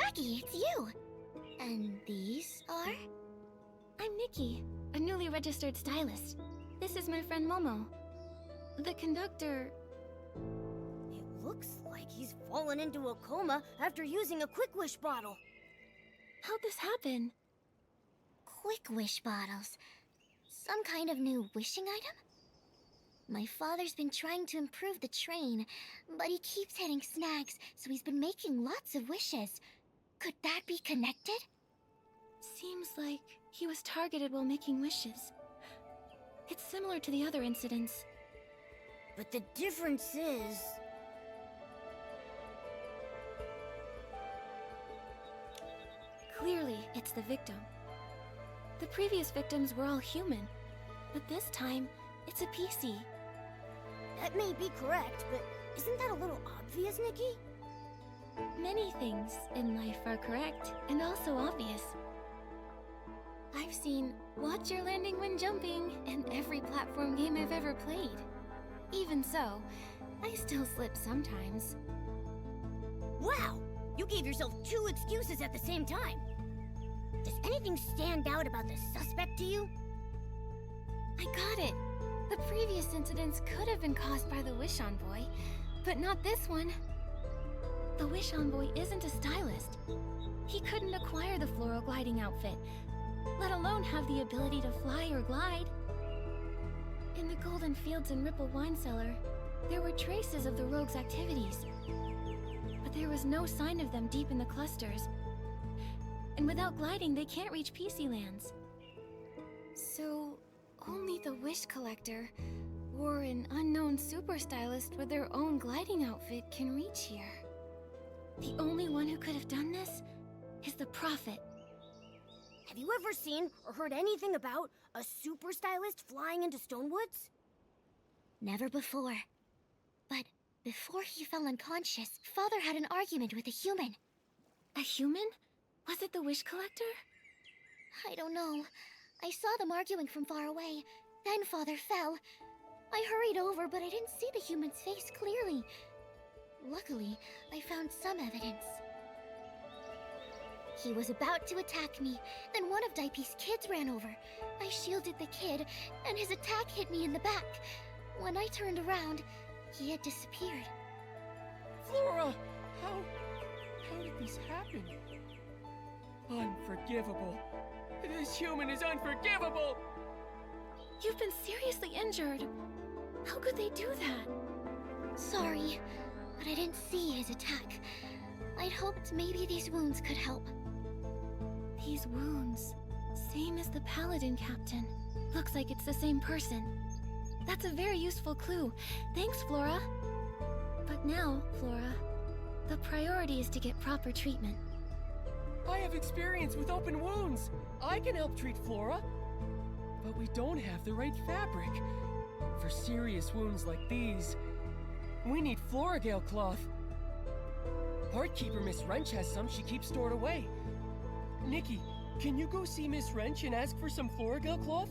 Jackie, it's you! And these are? I'm Nikki, a newly registered stylist. This is my friend Momo. The conductor... It looks like he's fallen into a coma after using a Quick Wish bottle. How'd this happen? Quick Wish bottles. Some kind of new wishing item? My father's been trying to improve the train, but he keeps hitting snags, so he's been making lots of wishes. Could that be connected? Seems like he was targeted while making wishes. It's similar to the other incidents. But the difference is... Clearly, it's the victim. The previous victims were all human, but this time, it's a PC. That may be correct, but isn't that a little obvious, Nikki? Many things in life are correct and also obvious. I've seen Watch Your Landing When Jumping in every platform game I've ever played. Even so, I still slip sometimes. Wow! You gave yourself 2 excuses at the same time. Does anything stand out about the suspect to you? I got it. The previous incidents could have been caused by the Wish Envoy, but not this one. The Wish Envoy isn't a stylist. He couldn't acquire the floral gliding outfit, let alone have the ability to fly or glide. In the Golden Fields and Ripple Wine Cellar, there were traces of the rogue's activities, but there was no sign of them deep in the clusters. And without gliding, they can't reach PC lands. So, only the Wish Collector, or an unknown super stylist with their own gliding outfit can reach here. The only one who could have done this is the Prophet. Have you ever seen or heard anything about a super stylist flying into Stonewoods? Never before. But before he fell unconscious, Father had an argument with a human. A human? Was it the Wish Collector? I don't know. I saw them arguing from far away. Then Father fell. I hurried over, but I didn't see the human's face clearly. Luckily, I found some evidence. He was about to attack me, then one of Daipi's kids ran over. I shielded the kid, and his attack hit me in the back. When I turned around, he had disappeared. Flora! How did this happen? Unforgivable. This human is unforgivable! You've been seriously injured. How could they do that? Sorry, but I didn't see his attack. I'd hoped maybe these wounds could help. These wounds, same as the Paladin Captain. Looks like it's the same person. That's a very useful clue. Thanks, Flora. But now, Flora, the priority is to get proper treatment. I have experience with open wounds. I can help treat Flora. But we don't have the right fabric. For serious wounds like these, we need Floragale cloth. Heartkeeper Miss Wrench has some she keeps stored away. Nikki, can you go see Miss Wrench and ask for some Floragale cloth?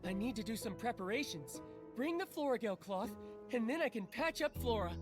I need to do some preparations. Bring the Floragale cloth, and then I can patch up Flora.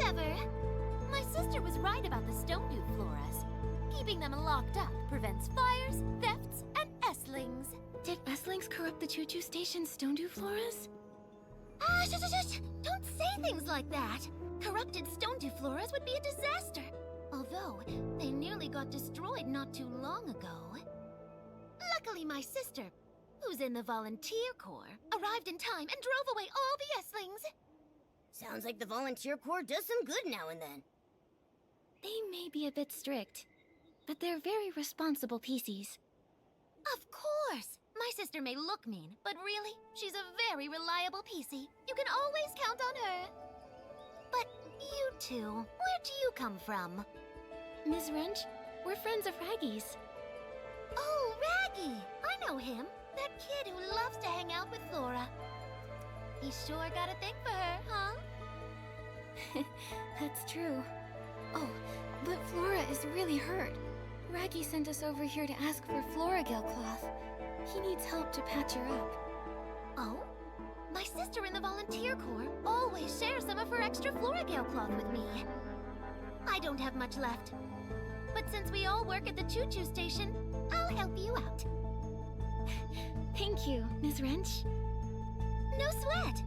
clever. My sister was right about the stone dew floras. Keeping them locked up prevents fires, thefts, and estlings. Did estlings corrupt the choo-choo station's stone dew floras? Ah, shush! Don't say things like that. Corrupted stone dew floras would be a disaster. Although, they nearly got destroyed not too long ago. Luckily, my sister, who's in the volunteer corps, arrived in time and drove away all the estlings. Sounds like the volunteer corps does some good now and then. They may be a bit strict, but they're very responsible PCs. Of course! My sister may look mean, but really, she's a very reliable PC. You can always count on her. But you two, where do you come from? Ms. Wrench, we're friends of Raggy's. Oh, Raggy! I know him. That kid who loves to hang out with Flora. He sure got a thing for her, huh? That's true. Oh, but Flora is really hurt. Raggy sent us over here to ask for Floragale cloth. He needs help to patch her up. Oh? My sister in the volunteer corps always shares some of her extra Floragale cloth with me. I don't have much left. But since we all work at the choo-choo station, I'll help you out. Thank you, Ms. Wrench. No sweat.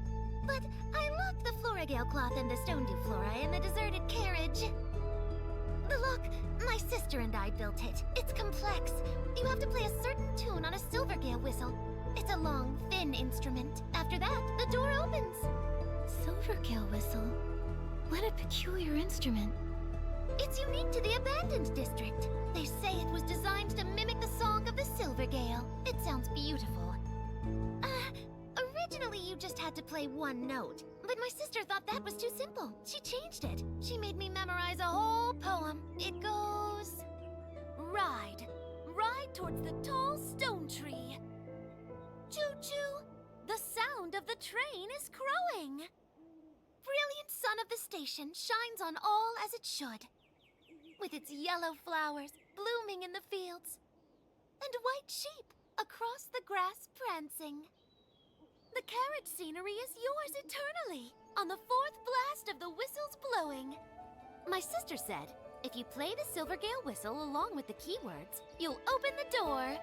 But I left the Floragale cloth and the stone dew flora in the deserted carriage. Look, my sister and I built it. It's complex. You have to play a certain tune on a silvergale whistle. It's a long, thin instrument. After that, the door opens. Silvergale whistle? What a peculiar instrument. It's unique to the abandoned district. They say it was designed to mimic the song of the Silvergale. It sounds beautiful. Originally you just had to play one note, but my sister thought that was too simple. She changed it. She made me memorize a whole poem. It goes... Ride. Ride towards the tall stone tree. Choo-choo. The sound of the train is crowing. Brilliant sun of the station shines on all as it should. With its yellow flowers blooming in the fields. And white sheep across the grass prancing. The carriage scenery is yours eternally, on the fourth blast of the whistles blowing. My sister said, if you play the Silvergale whistle along with the keywords, you'll open the door.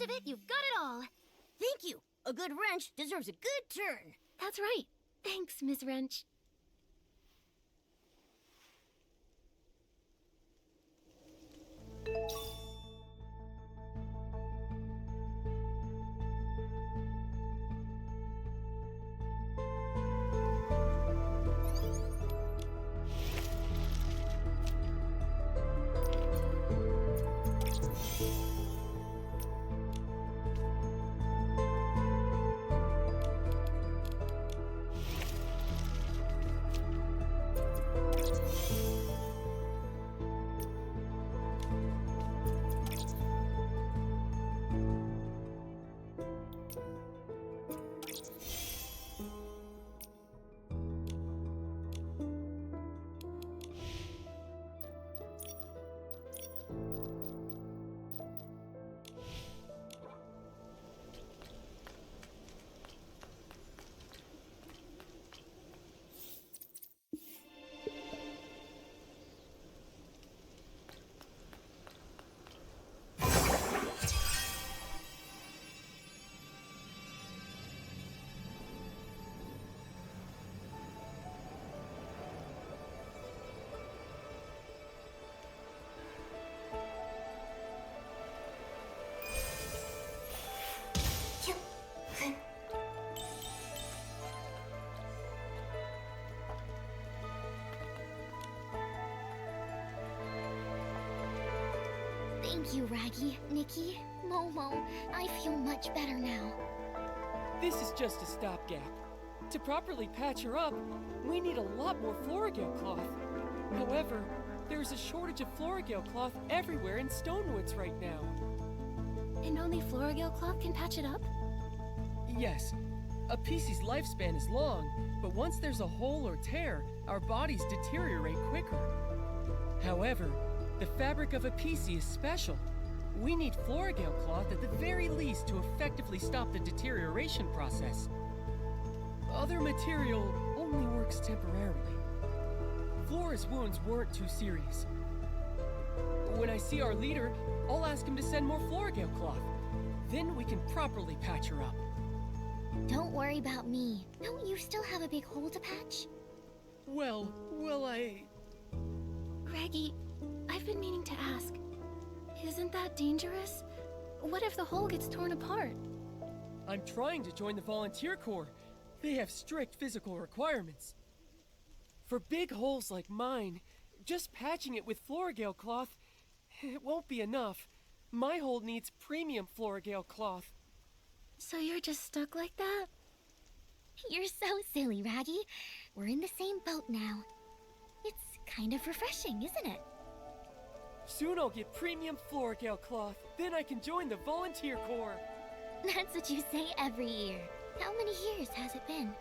Of it, you've got it all. Thank you. A good wrench deserves a good turn. That's right. Thanks, Ms. Wrench. Thank you, Raggy, Nikki, Momo. I feel much better now. This is just a stopgap. To properly patch her up, we need a lot more Florigale cloth. However, there's a shortage of Florigale cloth everywhere in Stonewoods right now. And only Florigale cloth can patch it up? Yes, a PC's lifespan is long, but once there's a hole or tear, our bodies deteriorate quicker. However, the fabric of a PC is special. We need Florigale cloth at the very least to effectively stop the deterioration process. Other material only works temporarily. Flora's wounds weren't too serious. When I see our leader, I'll ask him to send more Florigale cloth. Then we can properly patch her up. Don't worry about me. Don't you still have a big hole to patch? Well, I... Raggy, I've been meaning to ask. Isn't that dangerous? What if the hole gets torn apart? I'm trying to join the volunteer corps. They have strict physical requirements. For big holes like mine, just patching it with Florigale cloth, it won't be enough. My hole needs premium Florigale cloth. So you're just stuck like that? You're so silly, Raggy. We're in the same boat now. It's kind of refreshing, isn't it? Soon I'll get premium Florigale cloth. Then I can join the volunteer corps. That's what you say every year. How many years has it been?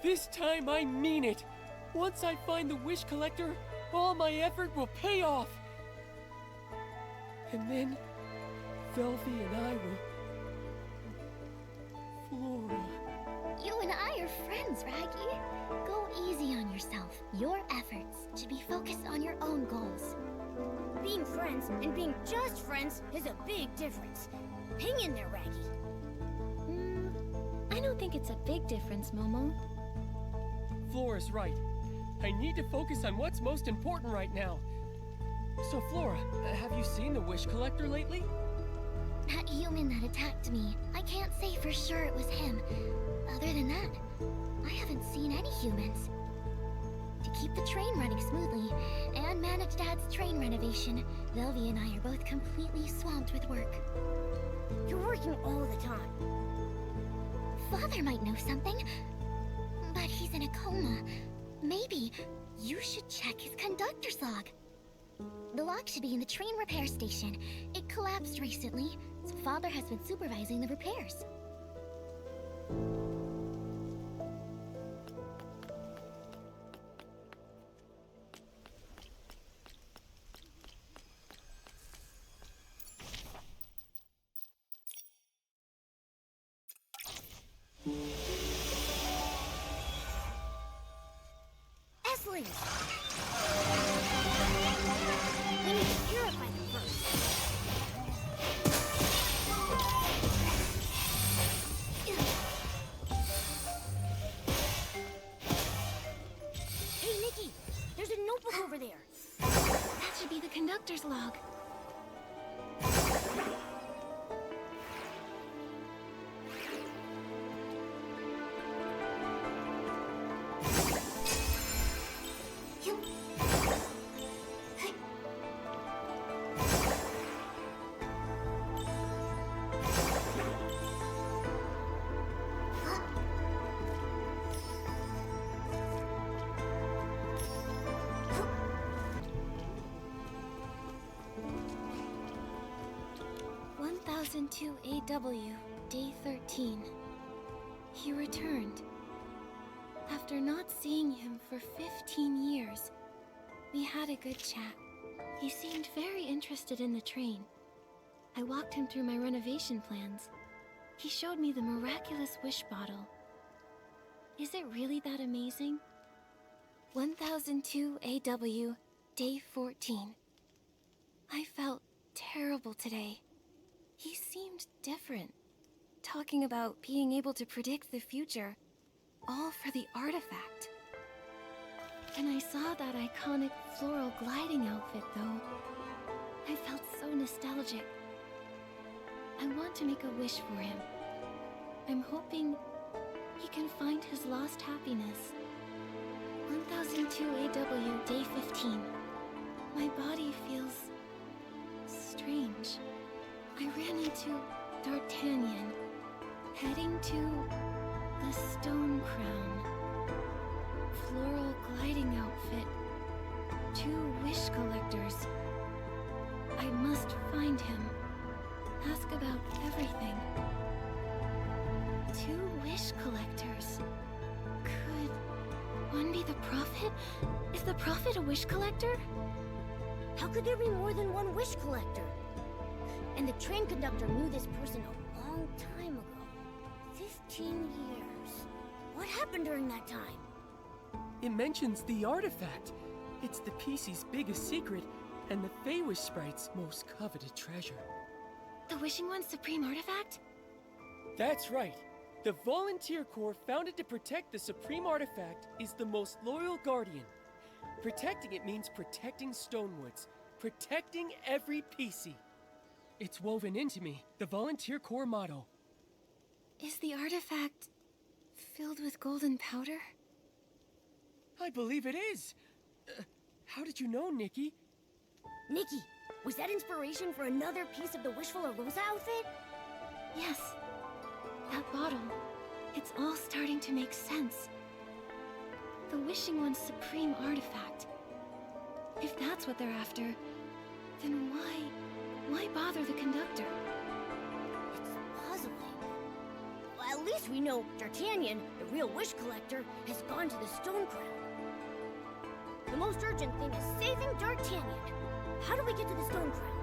This time I mean it. Once I find the wish collector, all my effort will pay off. And then, Velvy and I will... Flora... You and I are friends, Raggy. Go easy on yourself. Your efforts should be focused on your own goals. Being friends and being just friends is a big difference. Hang in there, Raggy. I don't think it's a big difference, Momo. Flora's right. I need to focus on what's most important right now. So, Flora, have you seen the wish collector lately? That human that attacked me, I can't say for sure it was him. Other than that, I haven't seen any humans. To keep the train running smoothly and manage Dad's train renovation, Velvy and I are both completely swamped with work. You're working all the time. Father might know something, but he's in a coma. Maybe you should check his conductor's log. The log should be in the train repair station. It collapsed recently, so Father has been supervising the repairs. Eslings! We need to purify them first. Hey, Nikki! There's a notebook over there. That should be the conductor's log. To AW, day 13. He returned. After not seeing him for 15 years, we had a good chat. He seemed very interested in the train. I walked him through my renovation plans. He showed me the miraculous wish bottle. Is it really that amazing? 1002 AW, day 14. I felt terrible today. He seemed different, talking about being able to predict the future, all for the artifact. When I saw that iconic floral gliding outfit, though, I felt so nostalgic. I want to make a wish for him. I'm hoping he can find his lost happiness. 1002 AW, day 15. My body feels strange. I ran into D'Artagnan, heading to the Stone Crown. Floral gliding outfit. 2 wish collectors. I must find him. Ask about everything. 2 wish collectors. Could one be the Prophet? Is the Prophet a wish collector? How could there be more than one wish collector? And the train conductor knew this person a long time ago. 15 years. What happened during that time? It mentions the artifact. It's the PC's biggest secret, and the Feywish sprite's most coveted treasure. The Wishing One's supreme artifact? That's right. The Volunteer Corps, founded to protect the supreme artifact, is the most loyal guardian. Protecting it means protecting Stonewoods, protecting every PC. It's woven into me, the Volunteer Corps motto. Is the artifact filled with golden powder? I believe it is. How did you know, Nikki? Nikki, was that inspiration for another piece of the Wishful Rosa outfit? Yes. That bottle. It's all starting to make sense. The Wishing One's supreme artifact. If that's what they're after, then why bother the conductor? It's puzzling. Well, at least we know D'Artagnan, the real wish collector, has gone to the Stone Crown. The most urgent thing is saving D'Artagnan. How do we get to the Stone Crown?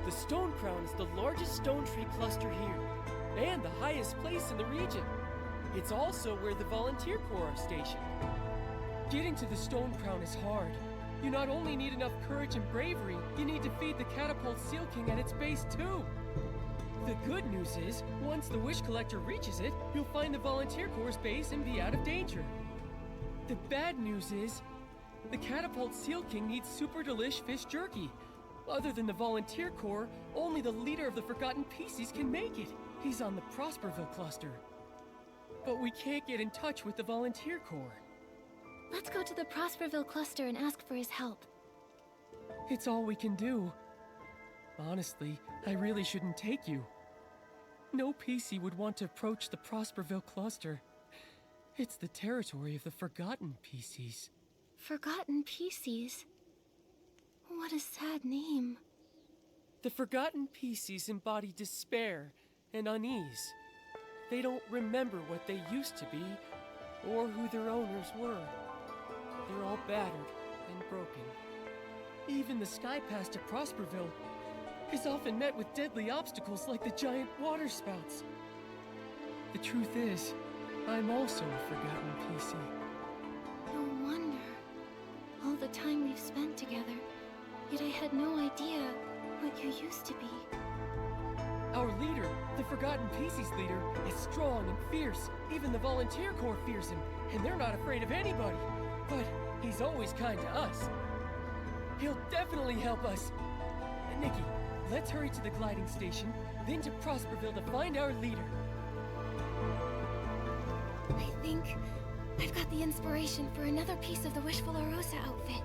The Stone Crown is the largest stone tree cluster here, and the highest place in the region. It's also where the Volunteer Corps are stationed. Getting to the Stone Crown is hard. You not only need enough courage and bravery, you need to feed the Catapult Seal King at its base too. The good news is, once the Wish Collector reaches it, you'll find the Volunteer Corps' base and be out of danger. The bad news is, the Catapult Seal King needs super delish fish jerky. Other than the Volunteer Corps, only the leader of the Forgotten PCs can make it. He's on the Prosperville cluster. But we can't get in touch with the Volunteer Corps. Let's go to the Prosperville cluster and ask for his help. It's all we can do. Honestly, I really shouldn't take you. No PC would want to approach the Prosperville cluster. It's the territory of the Forgotten PCs. Forgotten PCs? What a sad name. The Forgotten PCs embody despair and unease. They don't remember what they used to be, or who their owners were. They're all battered and broken. Even the sky pass to Prosperville is often met with deadly obstacles like the giant water spouts. The truth is, I'm also a Forgotten PC. No wonder. All the time we've spent together, yet I had no idea what you used to be. Our leader, the Forgotten PC's leader, is strong and fierce. Even the Volunteer Corps fears him, and they're not afraid of anybody. But he's always kind to us. He'll definitely help us. Nikki, let's hurry to the gliding station, then to Prosperville to find our leader. I think I've got the inspiration for another piece of the Wishful Rosa outfit.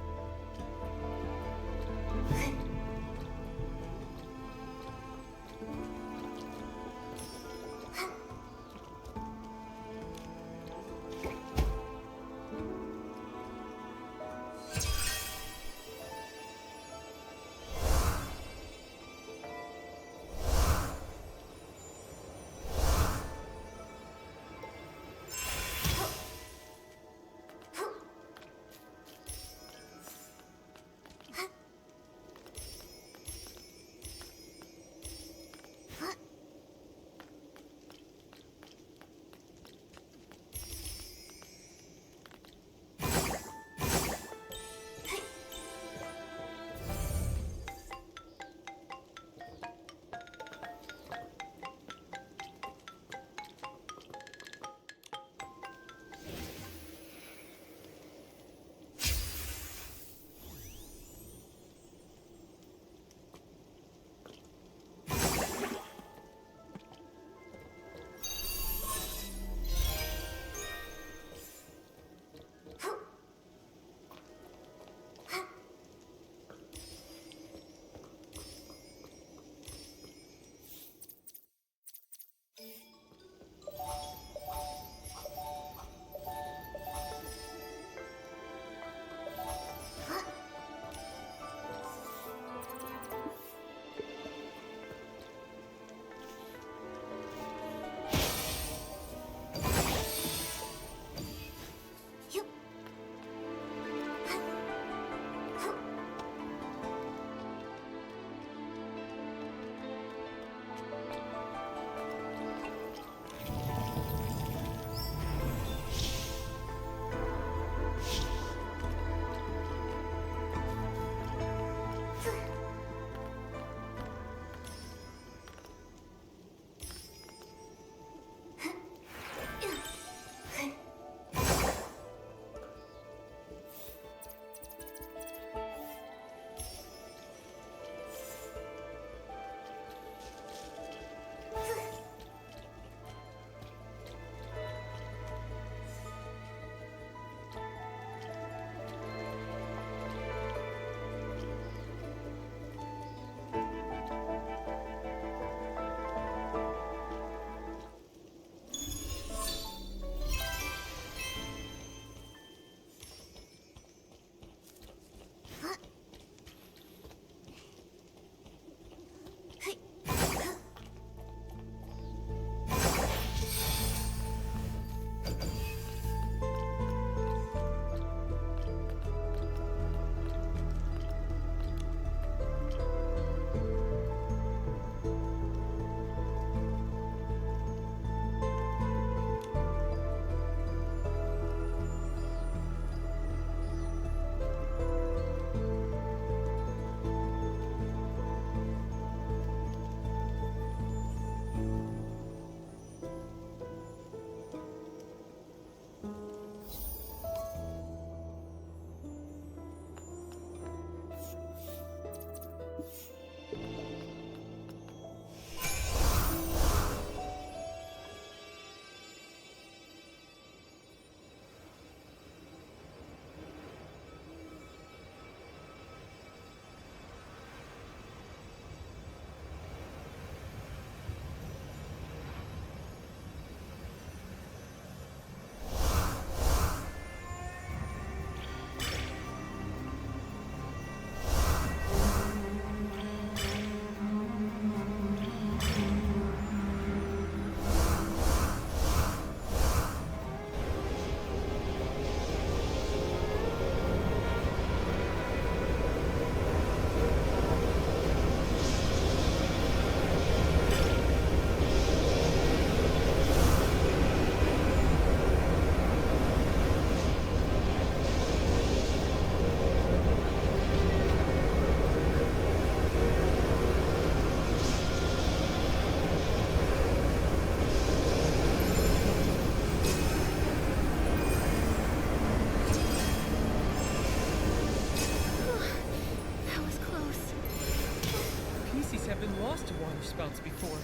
once before.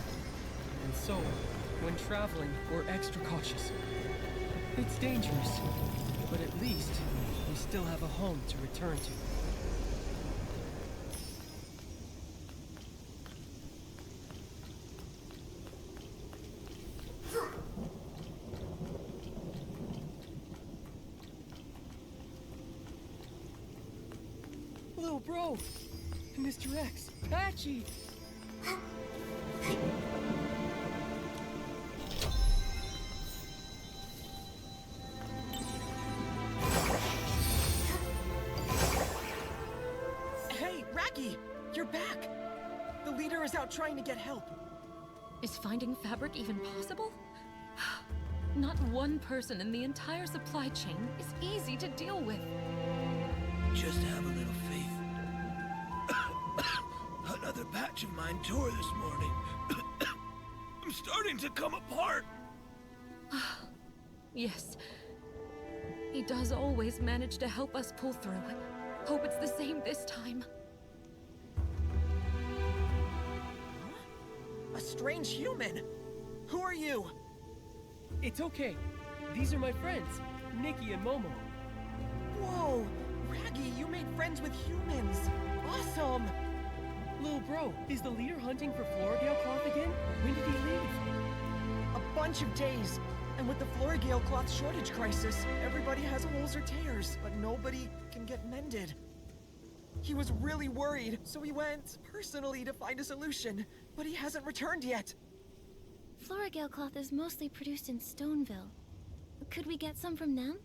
And so, when traveling, we're extra cautious. It's dangerous, but at least we still have a home to return to. Little bro, Mr. X, Patchy. Hey, Raggy! You're back! The leader is out trying to get help. Is finding fabric even possible? Not one person in the entire supply chain is easy to deal with. Just have a little faith. Another patch of mine tore this morning. I'm starting to come apart. Yes. He does always manage to help us pull through. Hope it's the same this time. A strange human! Who are you? It's okay. These are my friends, Nikki and Momo. Whoa! Raggy, you made friends with humans! Awesome! Little bro, is the leader hunting for Florigale cloth again? When did he leave? A bunch of days. And with the Florigale cloth shortage crisis, everybody has holes or tears, but nobody can get mended. He was really worried, so he went personally to find a solution, but he hasn't returned yet. Florigale cloth is mostly produced in Stoneville. Could we get some from them?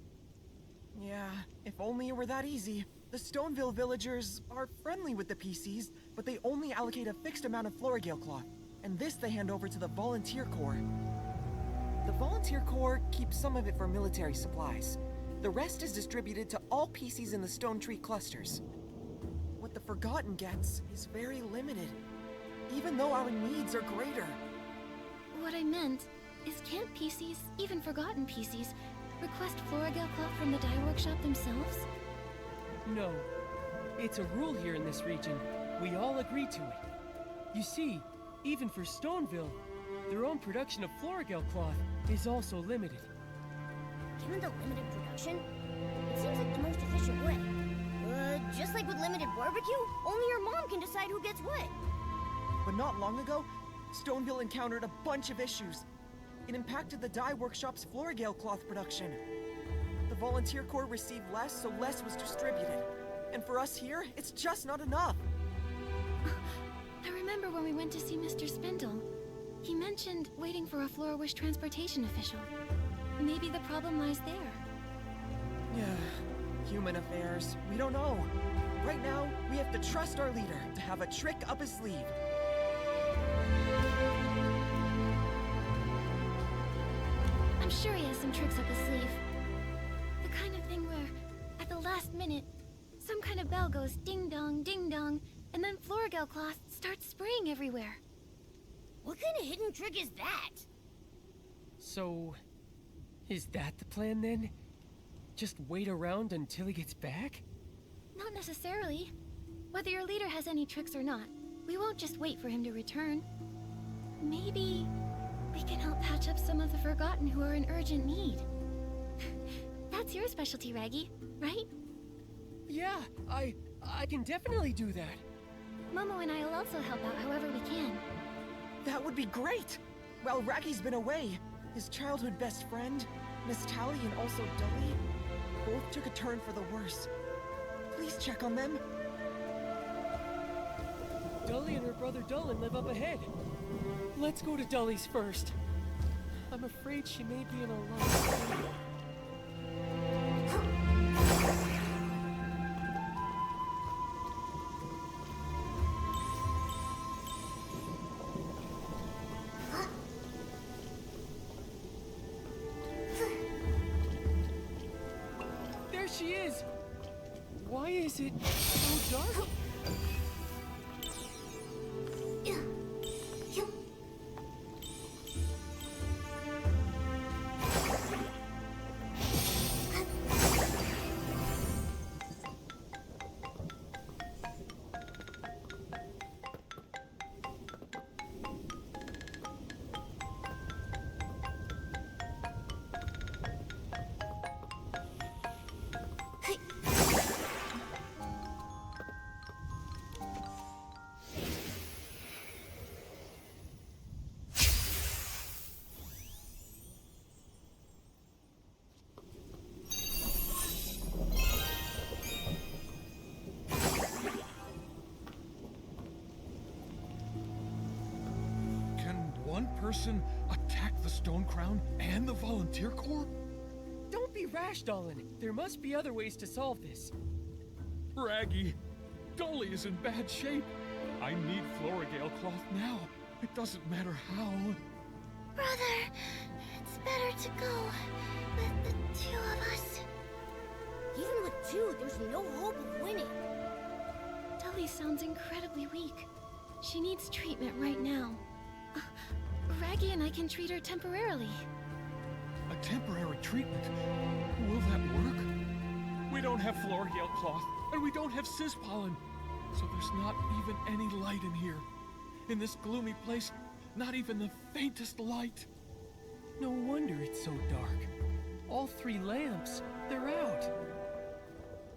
Yeah, if only it were that easy. The Stoneville villagers are friendly with the PCs, but they only allocate a fixed amount of Florigale cloth, and this they hand over to the Volunteer Corps. The Volunteer Corps keeps some of it for military supplies. The rest is distributed to all PCs in the Stone Tree clusters. What the Forgotten gets is very limited, even though our needs are greater. What I meant is can't PCs, even forgotten PCs, request Florigale cloth from the dye workshop themselves? No. It's a rule here in this region. We all agree to it. You see, even for Stoneville, their own production of Florigale cloth is also limited. Given the limited production, it seems like the most efficient way. Just like with limited barbecue, only your mom can decide who gets what. But not long ago, Stoneville encountered a bunch of issues. It impacted the dye workshop's Florigale cloth production. The Volunteer Corps received less, so less was distributed. And for us here, it's just not enough. I remember when we went to see Mr. Spindle. He mentioned waiting for a Flora Wish transportation official. Maybe the problem lies there. Yeah, human affairs. We don't know. Right now, we have to trust our leader to have a trick up his sleeve. I'm sure he has some tricks up his sleeve. The kind of thing where, at the last minute, some kind of bell goes ding dong, and then Florigale cloth starts spraying everywhere. What kind of hidden trick is that? So, is that the plan then? Just wait around until he gets back? Not necessarily. Whether your leader has any tricks or not, we won't just wait for him to return. Maybe we can help patch up some of the Forgotten who are in urgent need. That's your specialty, Raggy, right? Yeah, I can definitely do that. Momo and I will also help out however we can. That would be great! While Raggy's been away, his childhood best friend, Miss Tally and also Dully, both took a turn for the worse. Please check on them. Dully and her brother Dullen live up ahead. Let's go to Dully's first. I'm afraid she may be in a lot of pain. There she is! Why is it so dark? person attack the Stone Crown and the Volunteer Corps? Don't be rash, Dolan. There must be other ways to solve this. Raggy, Dolly is in bad shape. I need Florigale cloth now. It doesn't matter how. Brother, it's better to go with the two of us. Even with two, there's no hope of winning. Dully sounds incredibly weak. She needs treatment right now. Raggy and I can treat her temporarily. A temporary treatment? Will that work? We don't have Florigale cloth, and we don't have Sis pollen. So there's not even any light in here. In this gloomy place, not even the faintest light. No wonder it's so dark. All 3 lamps, they're out.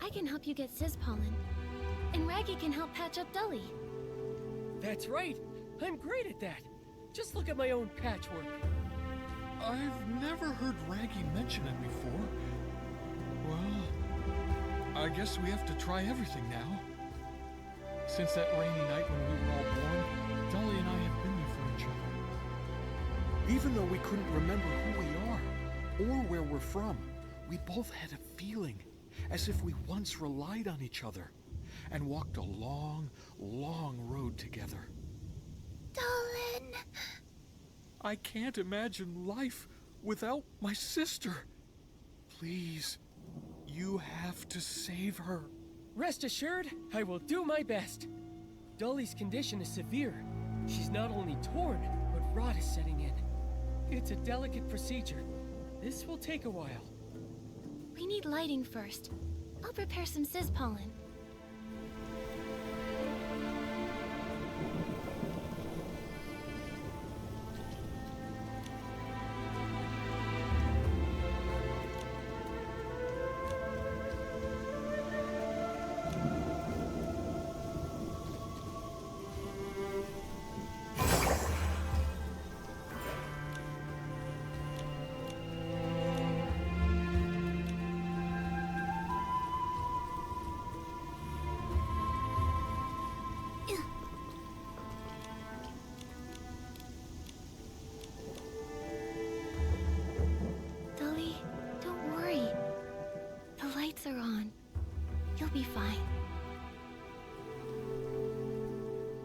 I can help you get Sis pollen. And Raggy can help patch up Dully. That's right. I'm great at that. Just look at my own patchwork. I've never heard Raggy mention it before. Well, I guess we have to try everything now. Since that rainy night when we were all born, Dolly and I have been there for each other. Even though we couldn't remember who we are, or where we're from, we both had a feeling, as if we once relied on each other, and walked a long, long road together. Dolan. I can't imagine life without my sister. Please, you have to save her. Rest assured, I will do my best. Dolly's condition is severe. She's not only torn, but rot is setting in. It's a delicate procedure. This will take a while. We need lighting first. I'll prepare some Sis pollen. Dully, don't worry. The lights are on. You'll be fine.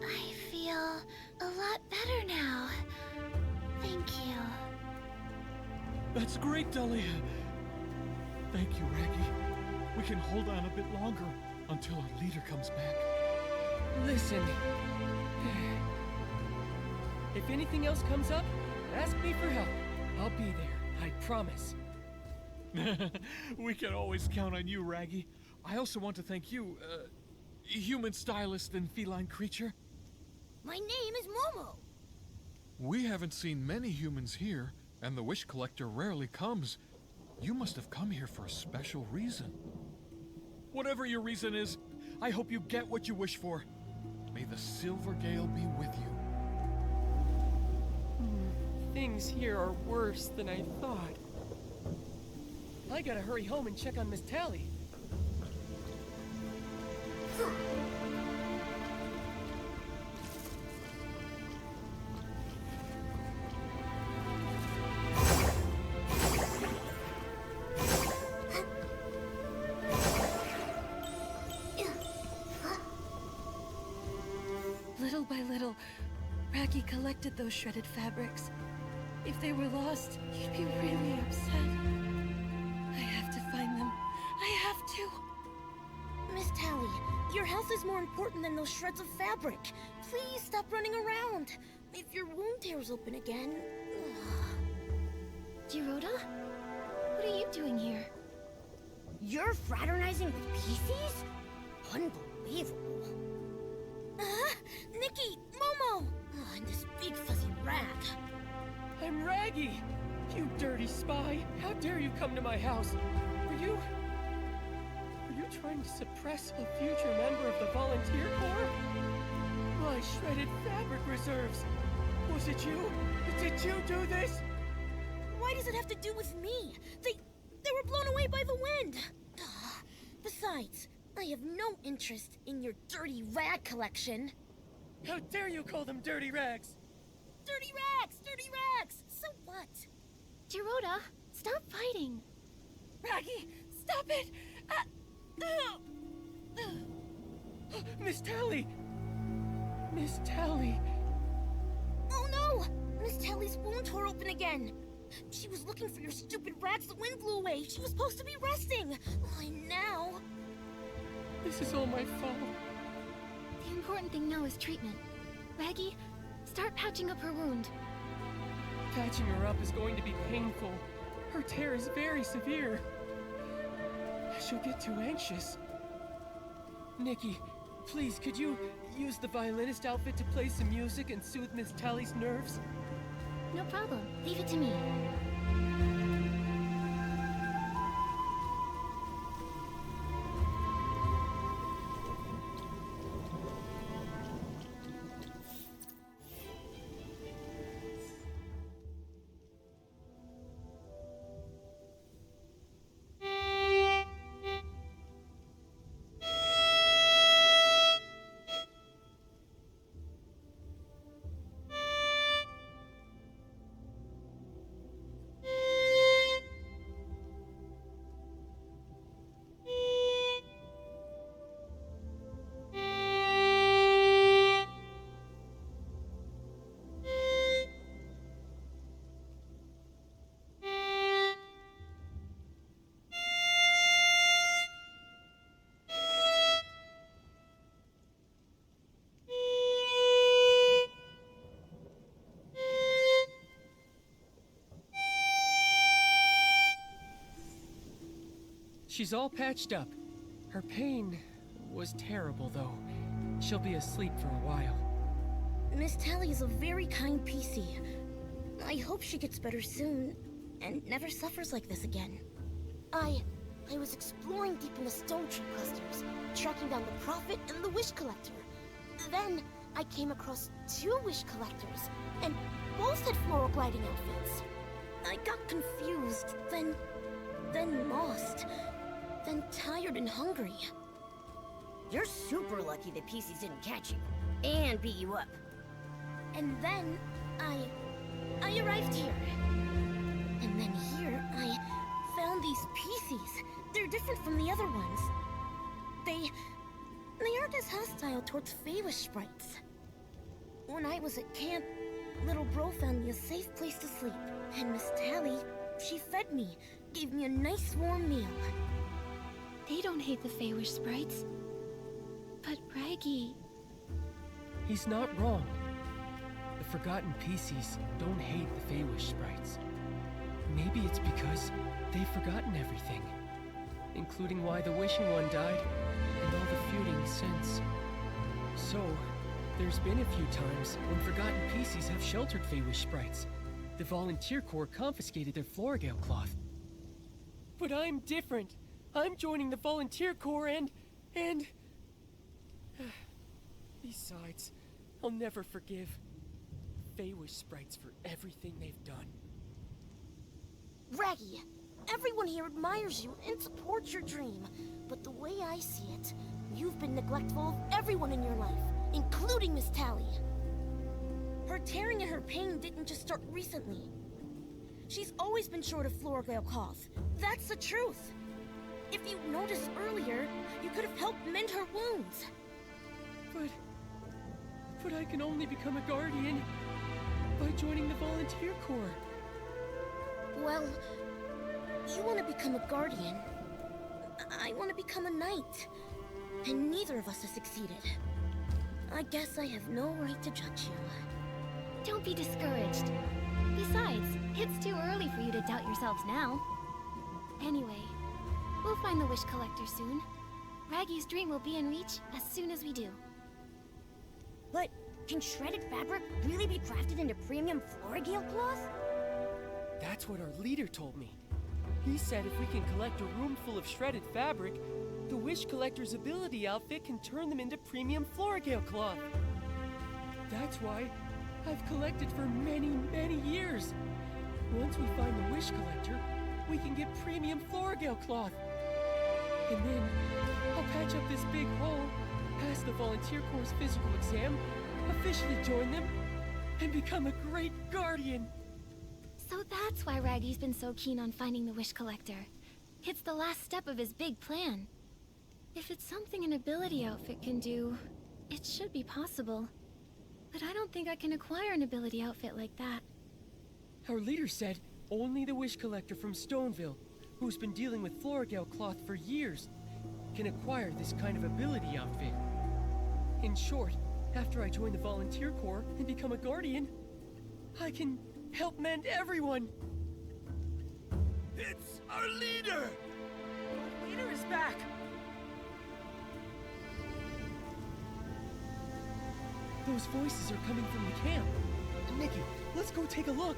I feel a lot better now. Thank you. That's great, Dolly. Thank you, Raggy. We can hold on a bit longer until our leader comes back. Listen. If anything else comes up, ask me for help. I'll be there, I promise. We can always count on you, Raggy. I also want to thank you, human stylist and feline creature. My name is Momo. We haven't seen many humans here, and the wish collector rarely comes. You must have come here for a special reason. Whatever your reason is, I hope you get what you wish for. May the Silver Gale be with you. Things here are worse than I thought. I gotta hurry home and check on Miss Tally. Little by little, Raggy collected those shredded fabrics. If they were lost, he'd be really upset. I have to find them. I have to. Miss Tally, your health is more important than those shreds of fabric. Please stop running around. If your wound tears open again... Giroda? What are you doing here? You're fraternizing with PCs? Unbelievable. Nikki! Momo! And this big fuzzy rag. I'm Raggy! You dirty spy! How dare you come to my house? Were you trying to suppress a future member of the Volunteer Corps? My shredded fabric reserves! Was it you? Did you do this? Why does it have to do with me? They were blown away by the wind! Besides, I have no interest in your dirty rag collection. How dare you call them dirty rags? Sturdy Rex! Sturdy Rex! So what? Gerota, stop fighting. Raggy, stop it! Miss Tally! Miss Tally! Oh no! Miss Tally's wound tore open again. She was looking for your stupid rats the wind blew away. She was supposed to be resting. Why now? This is all my fault. The important thing now is treatment. Raggy, start patching up her wound. Patching her up is going to be painful. Her tear is very severe. She'll get too anxious. Nikki, please, could you use the violinist outfit to play some music and soothe Miss Tally's nerves? No problem. Leave it to me. She's all patched up. Her pain was terrible, though. She'll be asleep for a while. Miss Tally is a very kind PC. I hope she gets better soon and never suffers like this again. I was exploring deep in the stone tree clusters, tracking down the prophet and the wish collector. Then I came across two wish collectors, and both had floral gliding outfits. I got confused, then lost, then tired and hungry. You're super lucky the PCs didn't catch you and beat you up. And then I arrived here. And then here I found these PCs. They're different from the other ones. They aren't as hostile towards Feywish sprites. When I was at camp, little bro found me a safe place to sleep. And Miss Tally, she fed me, gave me a nice warm meal. They don't hate the Feywish sprites. But Raggy... He's not wrong. The Forgotten PCs don't hate the Feywish sprites. Maybe it's because they've forgotten everything, including why the Wishing One died, and all the feuding since. So, there's been a few times when Forgotten PCs have sheltered Feywish sprites. The Volunteer Corps confiscated their Florigale cloth. But I'm different. I'm joining the Volunteer Corps and... Besides, I'll never forgive Feywish sprites for everything they've done. Raggy, everyone here admires you and supports your dream. But the way I see it, you've been neglectful of everyone in your life, including Miss Tally. Her tearing and her pain didn't just start recently. She's always been short of Florigale cloth. That's the truth. If you noticed earlier, you could have helped mend her wounds. But I can only become a guardian by joining the Volunteer Corps. Well, you want to become a guardian. I want to become a knight. And neither of us has succeeded. I guess I have no right to judge you. Don't be discouraged. Besides, it's too early for you to doubt yourselves now. Anyway, we'll find the Wish Collector soon. Raggy's dream will be in reach as soon as we do. But can shredded fabric really be crafted into premium Florigale cloth? That's what our leader told me. He said if we can collect a room full of shredded fabric, the Wish Collector's ability outfit can turn them into premium Florigale cloth. That's why I've collected for many, many years. Once we find the Wish Collector, we can get premium Florigale cloth. And then I'll patch up this big hole, pass the Volunteer Corps' physical exam, officially join them, and become a great guardian. So that's why Raggy's been so keen on finding the Wish Collector. It's the last step of his big plan. If it's something an ability outfit can do, it should be possible. But I don't think I can acquire an ability outfit like that. Our leader said only the Wish Collector from Stoneville, who's been dealing with Floragale cloth for years, can acquire this kind of ability outfit. In short, after I join the Volunteer Corps and become a guardian, I can help mend everyone. It's our leader! Our leader is back! Those voices are coming from the camp. Nikki, let's go take a look.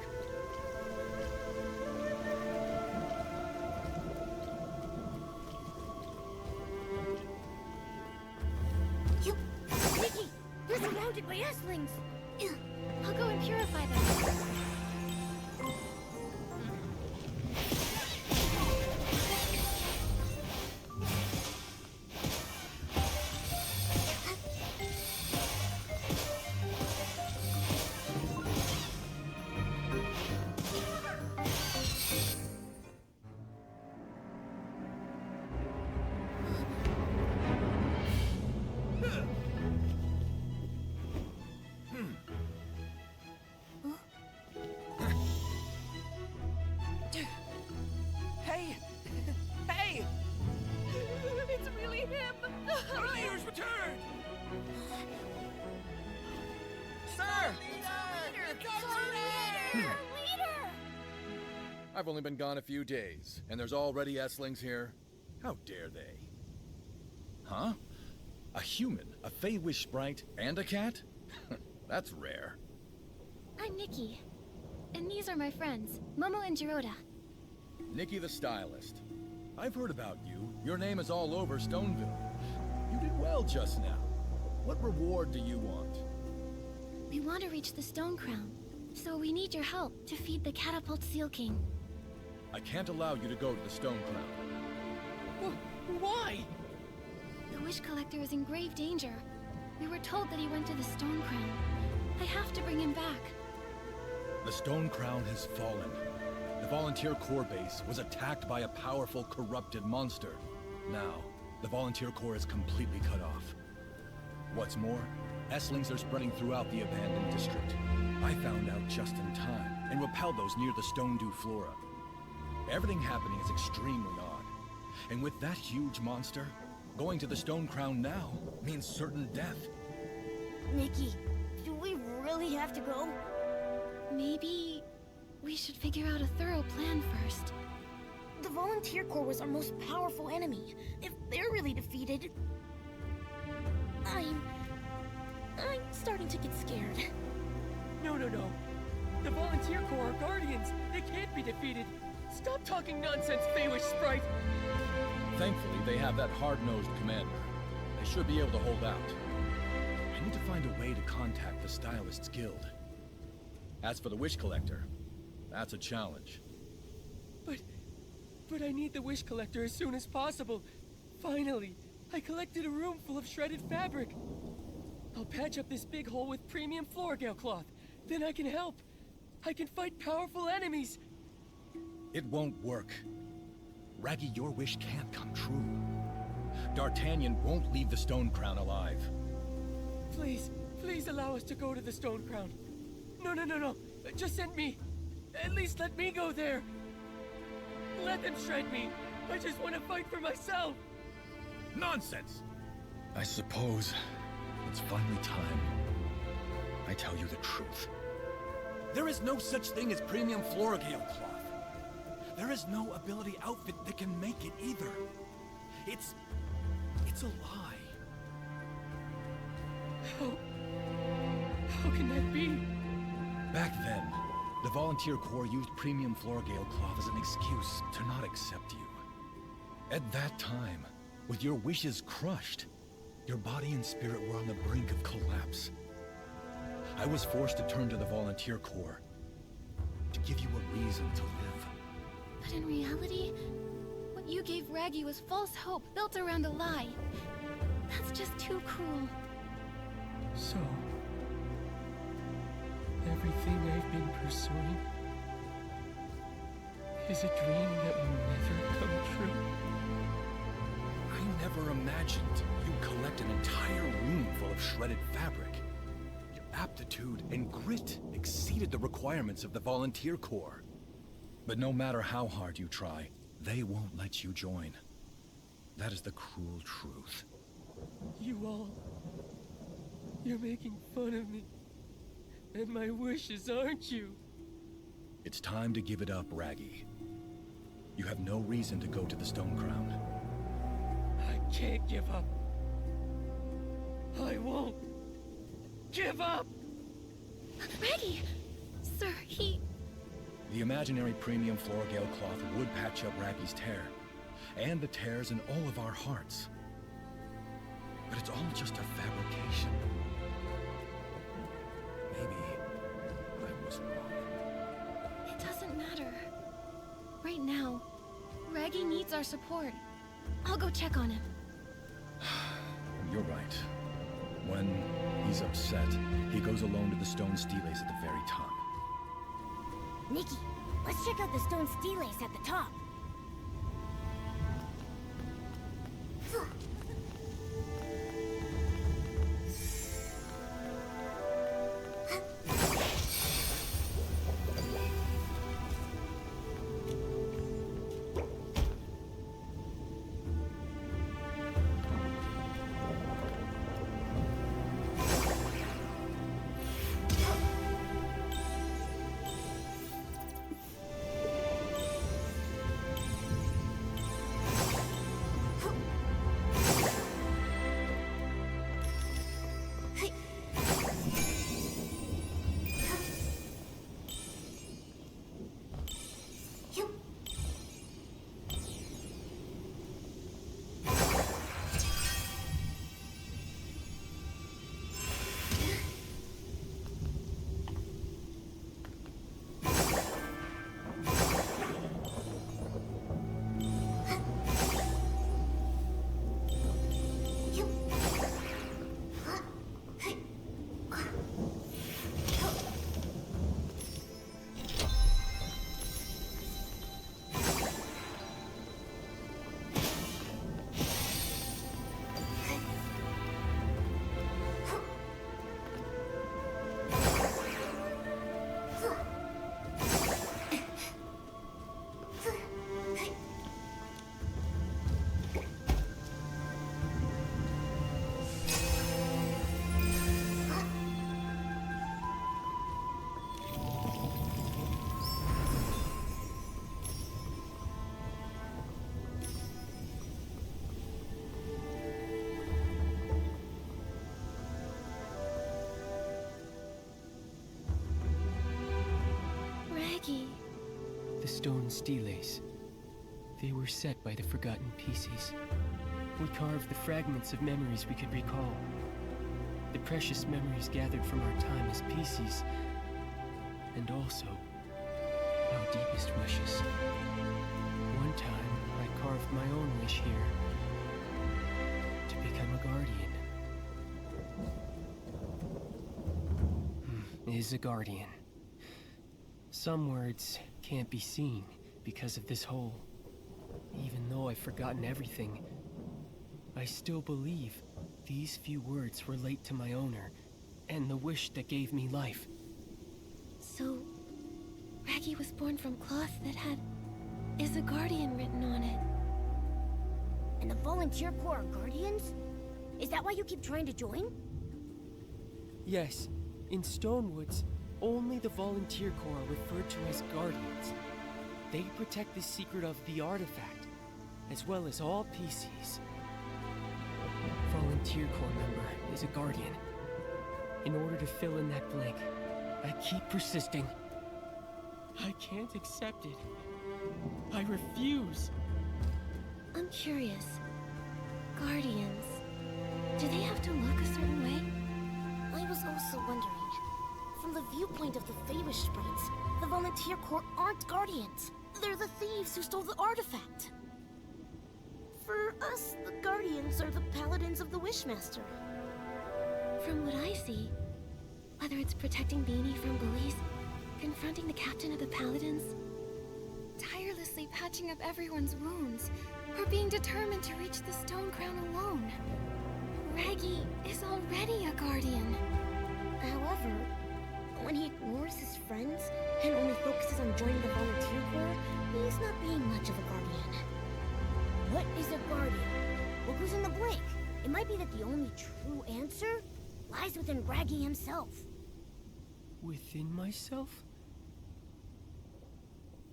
Nikki, we're surrounded by S-lings. I'll go and purify them. Hey! Hey! It's really him! Our leader's returned! Sir! I've only been gone a few days, and there's already S-lings here? How dare they? Huh? A human, a Fey-Wish sprite, and a cat? That's rare. I'm Nikki. And these are my friends, Momo and Jiroda. Nikki the Stylist. I've heard about you. Your name is all over Stoneville. You did well just now. What reward do you want? We want to reach the Stone Crown, so we need your help to feed the Catapult Seal King. I can't allow you to go to the Stone Crown. Why? The Wish Collector is in grave danger. We were told that he went to the Stone Crown. I have to bring him back. The Stone Crown has fallen. The Volunteer Corps base was attacked by a powerful, corrupted monster. Now, the Volunteer Corps is completely cut off. What's more, S-lings are spreading throughout the abandoned district. I found out just in time, and repelled those near the Stone Dew Flora. Everything happening is extremely odd. And with that huge monster, going to the Stone Crown now means certain death. Nikki, do we really have to go? Maybe we should figure out a thorough plan first. The Volunteer Corps was our most powerful enemy. If they're really defeated... I'm starting to get scared. No. The Volunteer Corps are guardians. They can't be defeated. Stop talking nonsense, Feywish sprite. Thankfully, they have that hard-nosed commander. They should be able to hold out. I need to find a way to contact the Stylists Guild. As for the Wish Collector, that's a challenge. But I need the Wish Collector as soon as possible. Finally, I collected a room full of shredded fabric. I'll patch up this big hole with premium Floragale cloth. Then I can help. I can fight powerful enemies. It won't work. Raggy, your wish can't come true. D'Artagnan won't leave the Stone Crown alive. Please allow us to go to the Stone Crown. No. Just send me. At least let me go there. Let them shred me. I just want to fight for myself. Nonsense! I suppose it's finally time I tell you the truth. There is no such thing as premium Floragale cloth. There is no ability outfit that can make it either. It's a lie. How can that be? Back then, the Volunteer Corps used premium Floragale cloth as an excuse to not accept you. At that time, with your wishes crushed, your body and spirit were on the brink of collapse. I was forced to turn to the Volunteer Corps to give you a reason to live. But in reality, what you gave Raggy was false hope built around a lie. That's just too cruel. So, Everything I've been pursuing is a dream that will never come true. I never imagined you'd collect an entire room full of shredded fabric. Your aptitude and grit exceeded the requirements of the volunteer corps. But no matter how hard you try, they won't let you join. That is the cruel truth. You all... You're making fun of me. And my wishes, aren't you? It's time to give it up, Raggy. You have no reason to go to the Stone Crown. I can't give up. I won't give up! Raggy! Sir, he... The imaginary premium Floragale cloth would patch up Raggy's tear, and the tears in all of our hearts. But it's all just a fabrication. Maybe I was wrong. It doesn't matter. Right now, Raggy needs our support. I'll go check on him. You're right. When he's upset, he goes alone to the stone stelace at the very top. Nikki, let's check out the stone stelace at the top. The stone stelace. They were set by the forgotten pieces. We carved the fragments of memories we could recall. The precious memories gathered from our time as pieces. And also, our deepest wishes. One time, I carved my own wish here. To become a guardian. Is a guardian. Some words can't be seen because of this hole. Even though I've forgotten everything, I still believe these few words relate to my owner and the wish that gave me life. So, Raggy was born from cloth that had "Is a Guardian" written on it. And the volunteer corps are guardians? Is that why you keep trying to join? Yes, in Stonewoods, only the volunteer corps are referred to as guardians. They protect the secret of the artifact, as well as all PCs. Volunteer corps member is a guardian. In order to fill in that blank, I keep persisting. I can't accept it. I refuse. I'm curious. Guardians, do they have to look a certain way? I was also wondering. From the viewpoint of the Feywish sprites, the volunteer corps aren't guardians. They're the thieves who stole the artifact. For us, the guardians are the paladins of the Wishmaster. From what I see, Whether it's protecting Beanie from bullies, confronting the captain of the Paladins, tirelessly patching up everyone's wounds, or being determined to reach the Stone Crown alone. Raggy is already a guardian. However, when he ignores his friends and only focuses on joining the volunteer corps, he's not being much of a guardian. What is a guardian? What goes in the blank? It might be that the only true answer lies within Raggy himself. Within myself?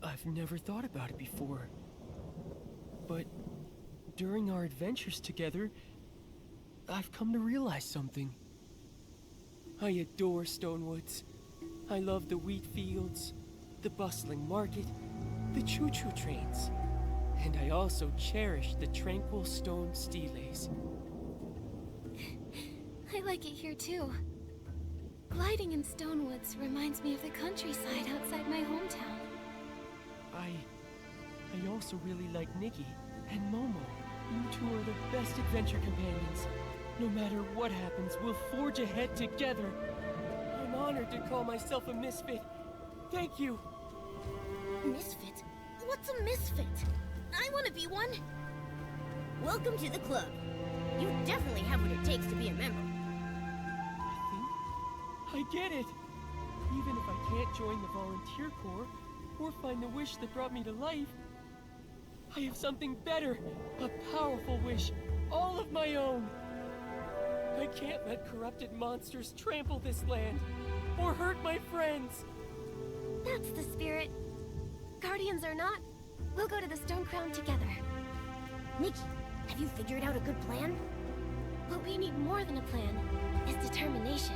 I've never thought about it before. But during our adventures together, I've come to realize something. I adore Stonewoods. I love the wheat fields, the bustling market, the choo-choo trains. And I also cherish the tranquil stone steles. I like it here too. Gliding in Stonewoods reminds me of the countryside outside my hometown. I also really like Nikki and Momo. You two are the best adventure companions. No matter what happens, we'll forge ahead together. I'm honored to call myself a misfit. Thank you. Misfit? What's a misfit? I want to be one. Welcome to the club. You definitely have what it takes to be a member. I get it. Even if I can't join the volunteer corps or find the wish that brought me to life, I have something better, a powerful wish, all of my own. I can't let corrupted monsters trample this land or hurt my friends. That's the spirit. Guardians or not, we'll go to the Stone Crown together. Nikki, have you figured out a good plan? What we need more than a plan is determination.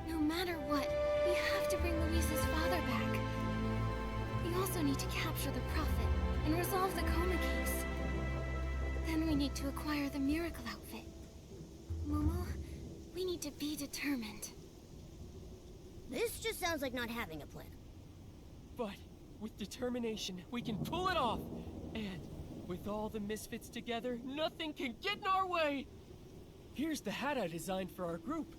No matter what, we have to bring Luisa's father back. We also need to capture the Prophet and resolve the coma case. Then we need to acquire the miracle outfit. Momo, we need to be determined. This just sounds like not having a plan. But with determination, we can pull it off. And with all the misfits together, nothing can get in our way. Here's the hat I designed for our group.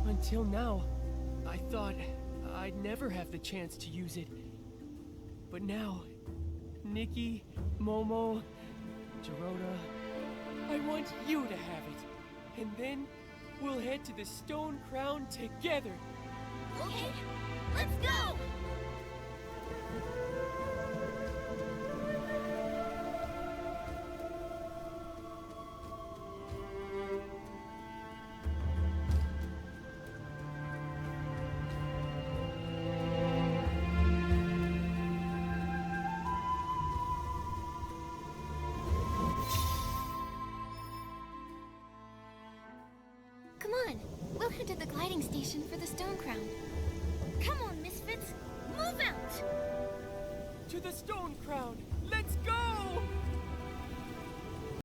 Until now, I thought I'd never have the chance to use it. But now, Nikki, Momo, Dorota, I want you to have it. And then, we'll head to the Stone Crown together. Okay, let's go! Come on, we'll head to the gliding station for the Stone Crown. Come on, misfits, move out! To the Stone Crown!